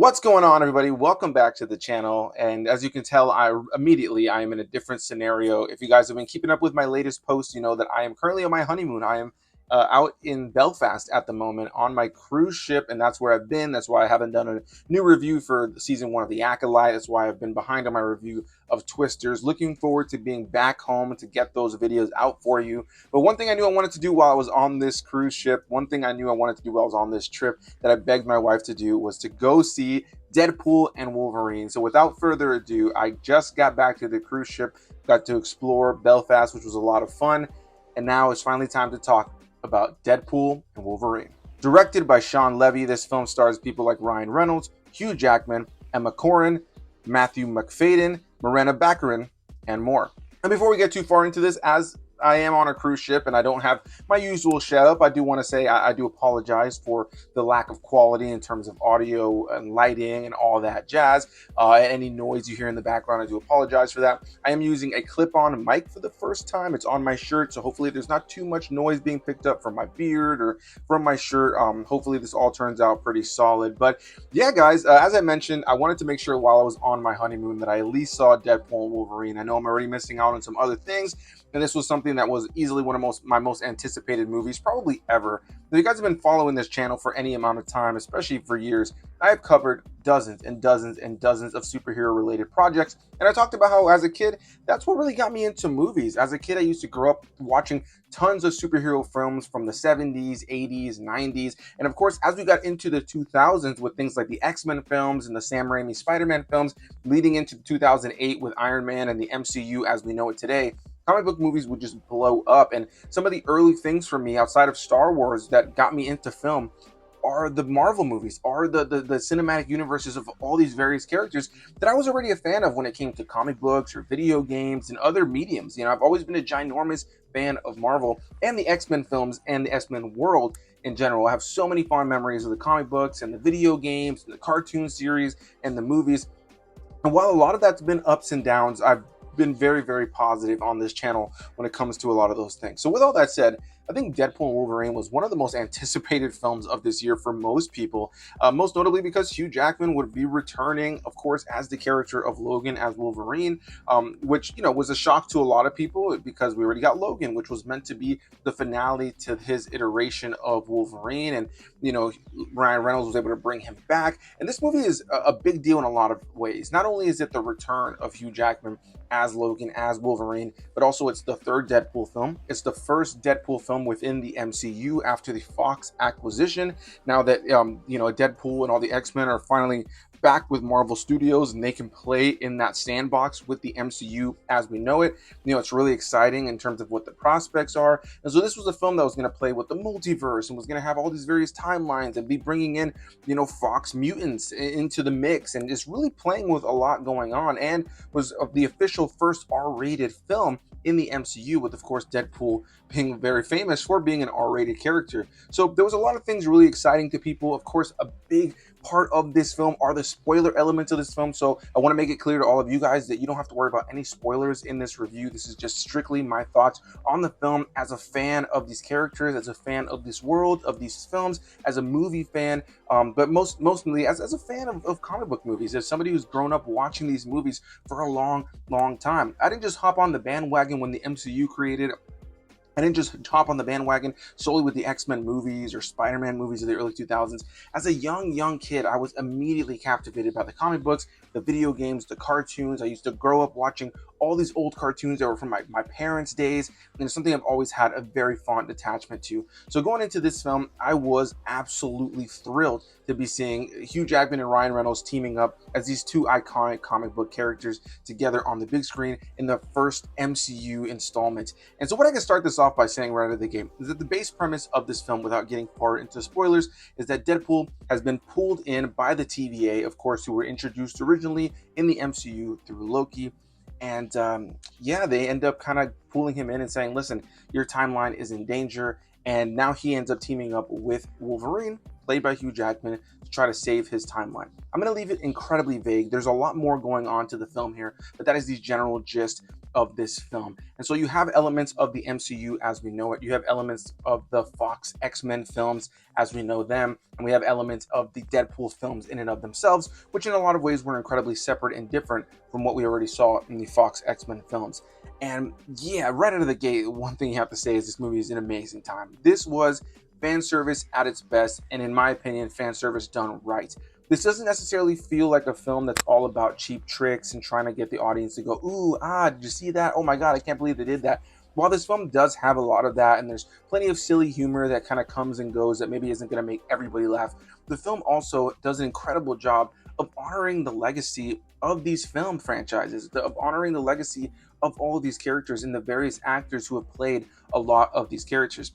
What's going on, everybody? Welcome back to the channel. And as you can tell, I am in a different scenario. If you guys have been keeping up with my latest posts, you know that I am currently on my honeymoon. I am out in Belfast at the moment on my cruise ship, and that's where I've been. That's why I haven't done a new review for season 1 of The Acolyte. That's why I've been behind on my review of Twisters. Looking forward to being back home to get those videos out for you. But one thing I knew I wanted to do while I was on this cruise ship, one thing I knew I wanted to do while I was on this trip that I begged my wife to do was to go see Deadpool and Wolverine. So without further ado, I just got back to the cruise ship, got to explore Belfast, which was a lot of fun. And now it's finally time to talk about Deadpool and Wolverine. Directed by Shawn Levy, this film stars people like Reynolds, Hugh Jackman, Emma Corrin, Matthew McFadden, Morena Baccarin, and more. And before we get too far into this, as I am on a cruise ship and I don't have my usual setup, I do want to say I do apologize for the lack of quality in terms of audio and lighting and all that jazz. Any noise you hear in the background, I do apologize for that. I am using a clip-on mic for the first time. It's on my shirt, so hopefully there's not too much noise being picked up from my beard or from my shirt. Hopefully this all turns out pretty solid. But yeah, guys, as I mentioned, I wanted to make sure while I was on my honeymoon that I at least saw Deadpool and Wolverine. I know I'm already missing out on some other things, and this was something that was easily one of my most anticipated movies probably ever. If you guys have been following this channel for any amount of time, especially for years, I have covered dozens and dozens and dozens of superhero related projects, and I talked about how as a kid that's what really got me into movies. As a kid, I used to grow up watching tons of superhero films from the 70s, 80s, 90s, and of course as we got into the 2000s with things like the X-Men films and the Sam Raimi Spider-Man films, leading into 2008 with Iron Man and the MCU as we know it today, comic book movies would just blow up. And some of the early things for me outside of Star Wars that got me into film are the Marvel movies, are the cinematic universes of all these various characters that I was already a fan of when it came to comic books or video games and other mediums. You know, I've always been a ginormous fan of Marvel and the X-Men films and the X-Men world in general. I have so many fond memories of the comic books and the video games and the cartoon series and the movies. And while a lot of that's been ups and downs, I've been very, very positive on this channel when it comes to a lot of those things. So with all that said, I think Deadpool and Wolverine was one of the most anticipated films of this year for most people, most notably because Hugh Jackman would be returning, of course, as the character of Logan as Wolverine, which, you know, was a shock to a lot of people because we already got Logan, which was meant to be the finale to his iteration of Wolverine. And, you know, Ryan Reynolds was able to bring him back. And this movie is a big deal in a lot of ways. Not only is it the return of Hugh Jackman as Logan, as Wolverine, but also it's the third Deadpool film. It's the first Deadpool film within the MCU after the Fox acquisition. Now that, you know, Deadpool and all the X-Men are finally back with Marvel Studios and they can play in that sandbox with the MCU as we know it. You know, it's really exciting in terms of what the prospects are. And so this was a film that was going to play with the multiverse and was going to have all these various timelines and be bringing in, you know, Fox mutants into the mix and just really playing with a lot going on, and was the official first R-rated film in the MCU, with of course Deadpool being very famous for being an R-rated character. So there was a lot of things really exciting to people. Of course, a big part of this film are the spoiler elements of this film. So I want to make it clear to all of you guys that you don't have to worry about any spoilers in this review. This is just strictly my thoughts on the film as a fan of these characters, as a fan of this world, of these films, as a movie fan, but mostly as a fan of comic book movies, as somebody who's grown up watching these movies for a long time. I didn't just hop on the bandwagon when the MCU created. I didn't just hop on the bandwagon solely with the X-Men movies or Spider-Man movies of the early 2000s. As a young kid, I was immediately captivated by the comic books, the video games, the cartoons. I used to grow up watching all these old cartoons that were from my parents' days, and it's something I've always had a very fond attachment to. So going into this film, I was absolutely thrilled to be seeing Hugh Jackman and Ryan Reynolds teaming up as these two iconic comic book characters together on the big screen in the first MCU installment. And so what I can start this off by saying right out of the game is that the base premise of this film, without getting far into spoilers, is that Deadpool has been pulled in by the TVA, of course, who were introduced originally in the MCU through Loki. And yeah, they end up kind of pulling him in and saying, listen, your timeline is in danger. And now he ends up teaming up with Wolverine, played by Hugh Jackman, to try to save his timeline. I'm going to leave it incredibly vague. There's a lot more going on to the film here, but that is the general gist of this film. And so you have elements of the MCU as we know it. You have elements of the Fox X-Men films as we know them. And we have elements of the Deadpool films in and of themselves, which in a lot of ways were incredibly separate and different from what we already saw in the Fox X-Men films. And yeah, right out of the gate, one thing you have to say is this movie is an amazing time. This was fan service at its best, and in my opinion, fan service done right. This doesn't necessarily feel like a film that's all about cheap tricks and trying to get the audience to go, ooh, did you see that? Oh my God, I can't believe they did that. While this film does have a lot of that, and there's plenty of silly humor that kind of comes and goes that maybe isn't going to make everybody laugh, the film also does an incredible job of honoring the legacy of these film franchises, of honoring the legacy of all of these characters and the various actors who have played a lot of these characters.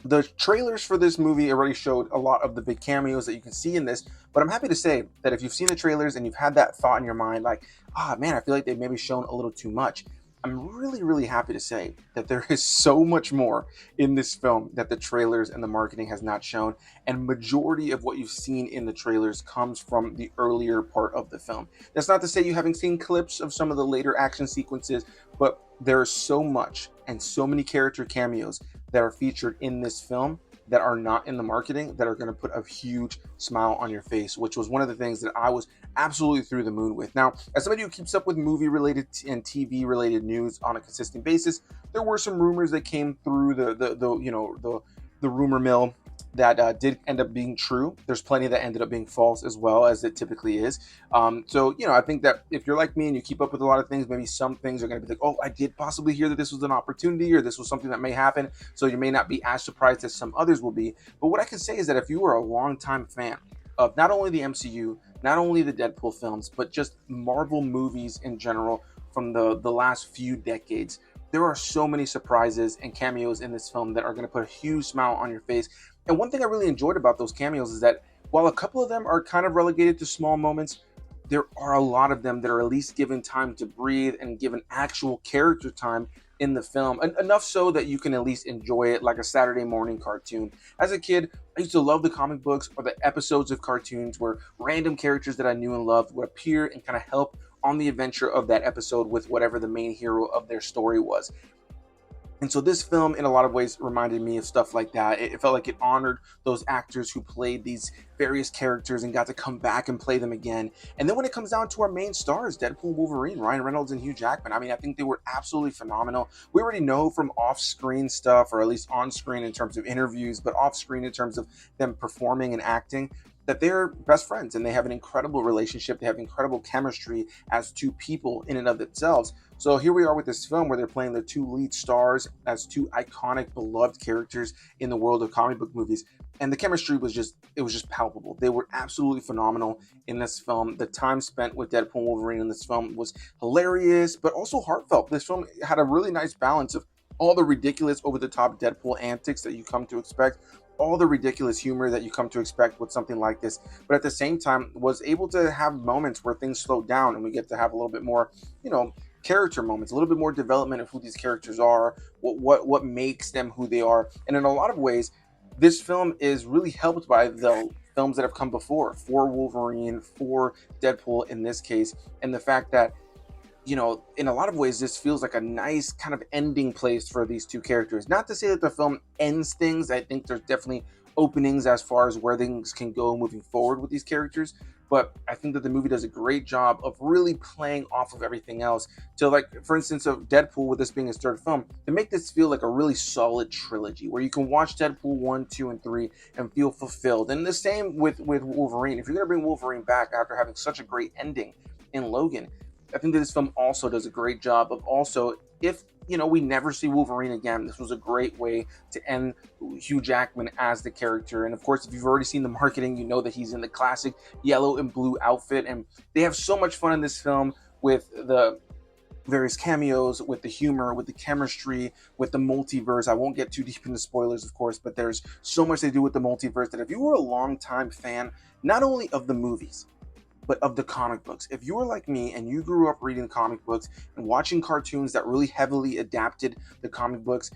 The trailers for this movie already showed a lot of the big cameos that you can see in this, but I'm happy to say that if you've seen the trailers and you've had that thought in your mind, like, man, I feel like they've maybe shown a little too much, I'm really, really happy to say that there is so much more in this film that the trailers and the marketing has not shown, and majority of what you've seen in the trailers comes from the earlier part of the film. That's not to say you haven't seen clips of some of the later action sequences, but there's so much and so many character cameos that are featured in this film that are not in the marketing that are going to put a huge smile on your face, which was one of the things that I was absolutely through the moon with. Now, as somebody who keeps up with movie related and TV related news on a consistent basis, there were some rumors that came through the rumor mill that did end up being true. There's plenty that ended up being false as well, as it typically is. I think that if you're like me and you keep up with a lot of things, maybe some things are going to be like, oh, I did possibly hear that this was an opportunity or this was something that may happen. So you may not be as surprised as some others will be. But what I can say is that if you were a longtime fan of not only the MCU, not only the Deadpool films, but just Marvel movies in general from the last few decades, there are so many surprises and cameos in this film that are going to put a huge smile on your face. And one thing I really enjoyed about those cameos is that while a couple of them are kind of relegated to small moments, there are a lot of them that are at least given time to breathe and given actual character time in the film, enough so that you can at least enjoy it like a Saturday morning cartoon. As a kid, I used to love the comic books or the episodes of cartoons where random characters that I knew and loved would appear and kind of help on the adventure of that episode with whatever the main hero of their story was. And so this film, in a lot of ways, reminded me of stuff like that. It felt like it honored those actors who played these various characters and got to come back and play them again. And then when it comes down to our main stars, Deadpool Wolverine, Ryan Reynolds and Hugh Jackman, I mean, I think they were absolutely phenomenal. We already know from off-screen stuff, or at least on-screen in terms of interviews, but off-screen in terms of them performing and acting, that they're best friends and they have an incredible relationship. They have incredible chemistry as two people in and of themselves. So here we are with this film where they're playing the two lead stars as two iconic, beloved characters in the world of comic book movies. And the chemistry was just palpable. They were absolutely phenomenal in this film. The time spent with Deadpool Wolverine in this film was hilarious, but also heartfelt. This film had a really nice balance of all the ridiculous, over-the-top Deadpool antics that you come to expect, all the ridiculous humor that you come to expect with something like this, but at the same time was able to have moments where things slow down and we get to have a little bit more, character moments, a little bit more development of who these characters are, what makes them who they are. And in a lot of ways, this film is really helped by the films that have come before, for Wolverine, for Deadpool in this case, and the fact that in a lot of ways, this feels like a nice kind of ending place for these two characters. Not to say that the film ends things. I think there's definitely openings as far as where things can go moving forward with these characters. But I think that the movie does a great job of really playing off of everything else to, like, for instance, of Deadpool, with this being his third film, to make this feel like a really solid trilogy where you can watch Deadpool 1, 2, and 3 and feel fulfilled. And the same with Wolverine. If you're going to bring Wolverine back after having such a great ending in Logan, I think that this film also does a great job of also, if we never see Wolverine again, this was a great way to end Hugh Jackman as the character. And of course, if you've already seen the marketing, you know that he's in the classic yellow and blue outfit. And they have so much fun in this film with the various cameos, with the humor, with the chemistry, with the multiverse. I won't get too deep into spoilers, of course, but there's so much they do with the multiverse that if you were a longtime fan, not only of the movies, but of the comic books. If you were like me and you grew up reading comic books and watching cartoons that really heavily adapted the comic books,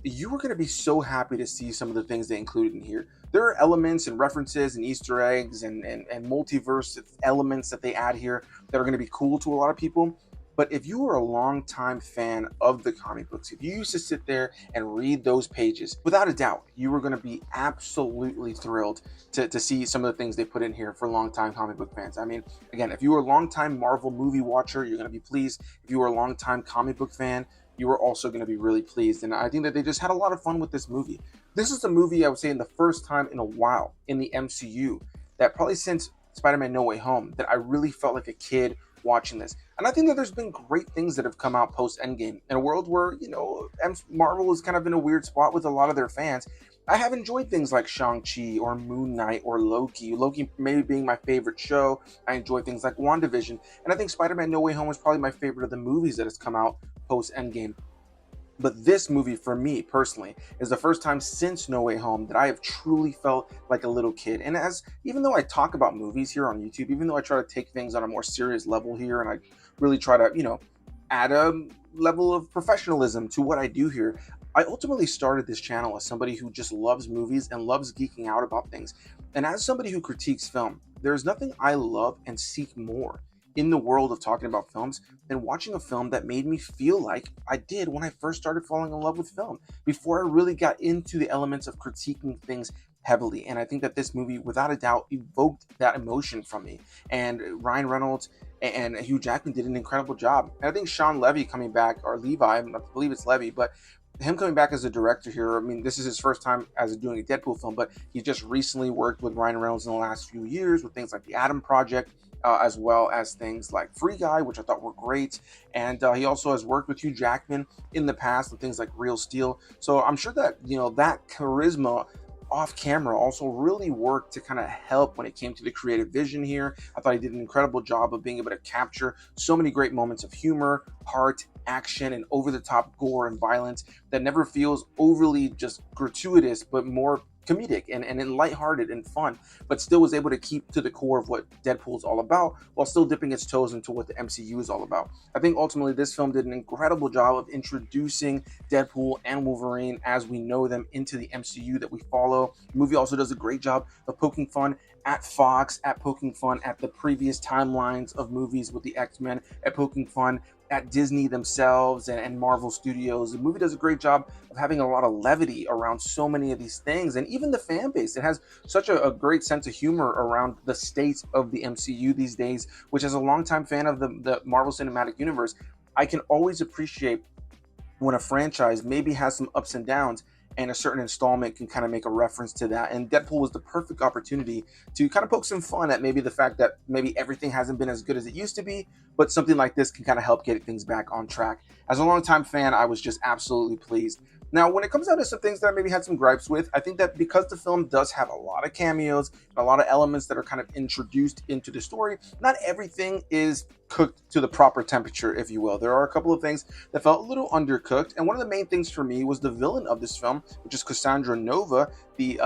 you were going to be so happy to see some of the things they included in here. There are elements and references and Easter eggs and multiverse elements that they add here that are going to be cool to a lot of people. But if you were a longtime fan of the comic books, if you used to sit there and read those pages, without a doubt, you were going to be absolutely thrilled to see some of the things they put in here for longtime comic book fans. I mean, again, if you were a longtime Marvel movie watcher, you're going to be pleased. If you were a longtime comic book fan, you were also going to be really pleased. And I think that they just had a lot of fun with this movie. This is a movie, I would say, in the first time in a while in the MCU that probably since Spider-Man No Way Home that I really felt like a kid watching this. And I think that there's been great things that have come out post Endgame in a world where, Marvel is kind of in a weird spot with a lot of their fans. I have enjoyed things like Shang-Chi or Moon Knight or Loki. Loki maybe being my favorite show. I enjoy things like WandaVision. And I think Spider-Man No Way Home is probably my favorite of the movies that has come out post Endgame. But this movie, for me personally, is the first time since No Way Home that I have truly felt like a little kid. And even though I talk about movies here on YouTube, even though I try to take things on a more serious level here, and I really try to, add a level of professionalism to what I do here, I ultimately started this channel as somebody who just loves movies and loves geeking out about things. And as somebody who critiques film, there's nothing I love and seek more in the world of talking about films than watching a film that made me feel like I did when I first started falling in love with film, before I really got into the elements of critiquing things heavily. And I think that this movie, without a doubt, evoked that emotion from me. And Ryan Reynolds and Hugh Jackman did an incredible job. And I think Shawn Levy coming back, or Levi, I believe it's Levy, but him coming back as a director here, I mean, this is his first time as doing a Deadpool film, but he just recently worked with Ryan Reynolds in the last few years with things like the Adam Project, as well as things like Free Guy, which I thought were great. And he also has worked with Hugh Jackman in the past with things like Real Steel. So I'm sure that, that charisma off camera also really worked to kind of help when it came to the creative vision here. I thought he did an incredible job of being able to capture so many great moments of humor, heart, action, and over-the-top gore and violence that never feels overly just gratuitous, but more comedic and lighthearted and fun, but still was able to keep to the core of what Deadpool is all about while still dipping its toes into what the MCU is all about. I think ultimately this film did an incredible job of introducing Deadpool and Wolverine as we know them into the MCU that we follow. The movie also does a great job of poking fun at Fox, at poking fun at the previous timelines of movies with the X-Men, at poking fun at Disney themselves and Marvel Studios. The movie does a great job of having a lot of levity around so many of these things, and even the fan base. It has such a great sense of humor around the state of the MCU these days, which as a longtime fan of the Marvel Cinematic Universe, I can always appreciate when a franchise maybe has some ups and downs, and a certain installment can kind of make a reference to that. And Deadpool was the perfect opportunity to kind of poke some fun at maybe the fact that maybe everything hasn't been as good as it used to be, but something like this can kind of help get things back on track. As a longtime fan, I was just absolutely pleased. Now, when it comes down to some things that I maybe had some gripes with, I think that because the film does have a lot of cameos, a lot of elements that are kind of introduced into the story, not everything is cooked to the proper temperature, if you will. There are a couple of things that felt a little undercooked, and one of the main things for me was the villain of this film, which is Cassandra Nova, the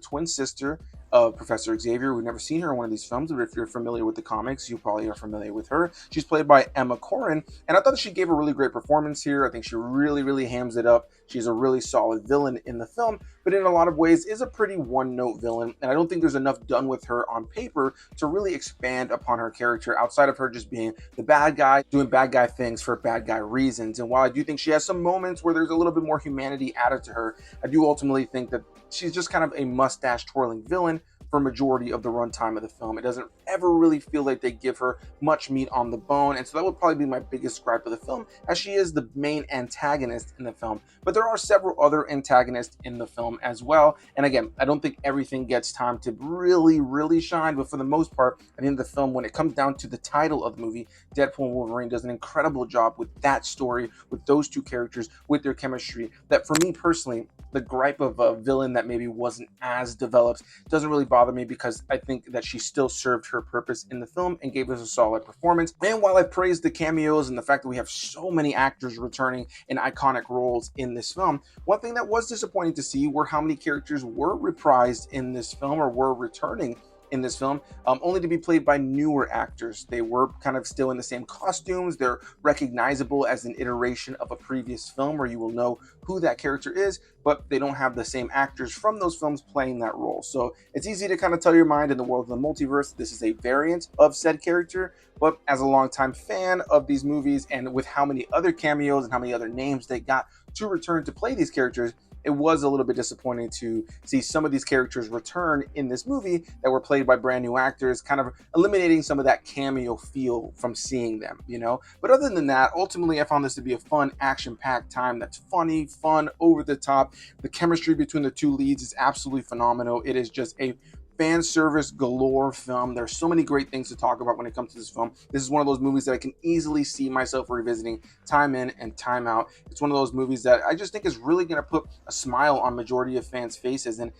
twin sister of Professor Xavier. We've never seen her in one of these films, but if you're familiar with the comics, you probably are familiar with her. She's played by Emma Corrin, and I thought that she gave a really great performance here. I think she really, really hams it up. She's a really solid villain in the film, but in a lot of ways is a pretty one-note villain, and I don't think there's enough done with her on paper to really expand upon her character outside of her just being the bad guy, doing bad guy things for bad guy reasons. And while I do think she has some moments where there's a little bit more humanity added to her, I do ultimately think that she's just kind of a mustache twirling villain for majority of the runtime of the film. It doesn't ever really feel like they give her much meat on the bone, and so that would probably be my biggest gripe of the film, as she is the main antagonist in the film. But there are several other antagonists in the film as well, and again, I don't think everything gets time to really, really shine, but for the most part, I think the film, when it comes down to the title of the movie, Deadpool and Wolverine, does an incredible job with that story, with those two characters, with their chemistry, that for me personally, the gripe of a villain that maybe wasn't as developed doesn't really bother me, because I think that she still served her purpose in the film and gave us a solid performance. And while I praised the cameos and the fact that we have so many actors returning in iconic roles in this film, one thing that was disappointing to see were how many characters were reprised in this film or were returning in this film, only to be played by newer actors. They were kind of still in the same costumes. They're recognizable as an iteration of a previous film where you will know who that character is, but they don't have the same actors from those films playing that role. So it's easy to kind of tell your mind in the world of the multiverse, this is a variant of said character. But as a longtime fan of these movies, and with how many other cameos and how many other names they got to return to play these characters, it was a little bit disappointing to see some of these characters return in this movie that were played by brand new actors, kind of eliminating some of that cameo feel from seeing them, you know? But other than that, ultimately, I found this to be a fun, action-packed time that's funny, fun, over the top. The chemistry between the two leads is absolutely phenomenal. It is just a fan service galore film. There's so many great things to talk about when it comes to this film. This is one of those movies that I can easily see myself revisiting time in and time out. It's one of those movies that I just think is really going to put a smile on majority of fans' faces. And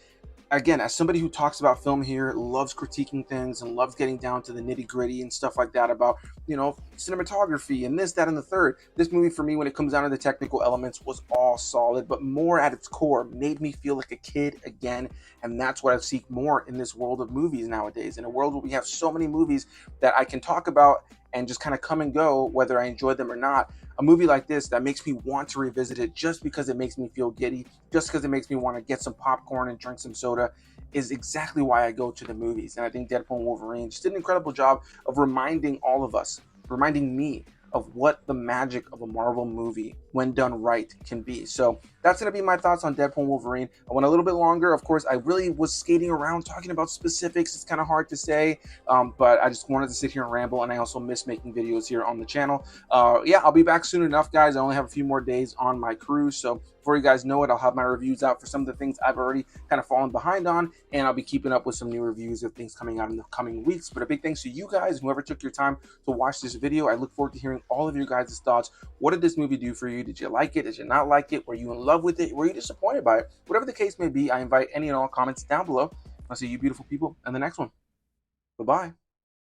again, as somebody who talks about film here, loves critiquing things and loves getting down to the nitty gritty and stuff like that about, you know, cinematography and this, that, and the third. This movie for me, when it comes down to the technical elements, was all solid, but more at its core, made me feel like a kid again. And that's what I seek more in this world of movies nowadays. In a world where we have so many movies that I can talk about and just kind of come and go, whether I enjoy them or not. A movie like this that makes me want to revisit it just because it makes me feel giddy, just because it makes me want to get some popcorn and drink some soda, is exactly why I go to the movies. And I think Deadpool and Wolverine just did an incredible job of reminding all of us, reminding me of what the magic of a Marvel movie, when done right, can be. So that's going to be my thoughts on Deadpool and Wolverine. I went a little bit longer. Of course, I really was skating around talking about specifics. It's kind of hard to say, but I just wanted to sit here and ramble, and I also miss making videos here on the channel. Yeah, I'll be back soon enough, guys. I only have a few more days on my cruise, so before you guys know it, I'll have my reviews out for some of the things I've already kind of fallen behind on, and I'll be keeping up with some new reviews of things coming out in the coming weeks. But a big thanks to you guys, whoever took your time to watch this video. I look forward to hearing all of your guys' thoughts. What did this movie do for you? Did you like it? Did you not like it? Were you in love with it? Were you disappointed by it? Whatever the case may be, I invite any and all comments down below. I'll see you beautiful people in the next one. Bye-bye.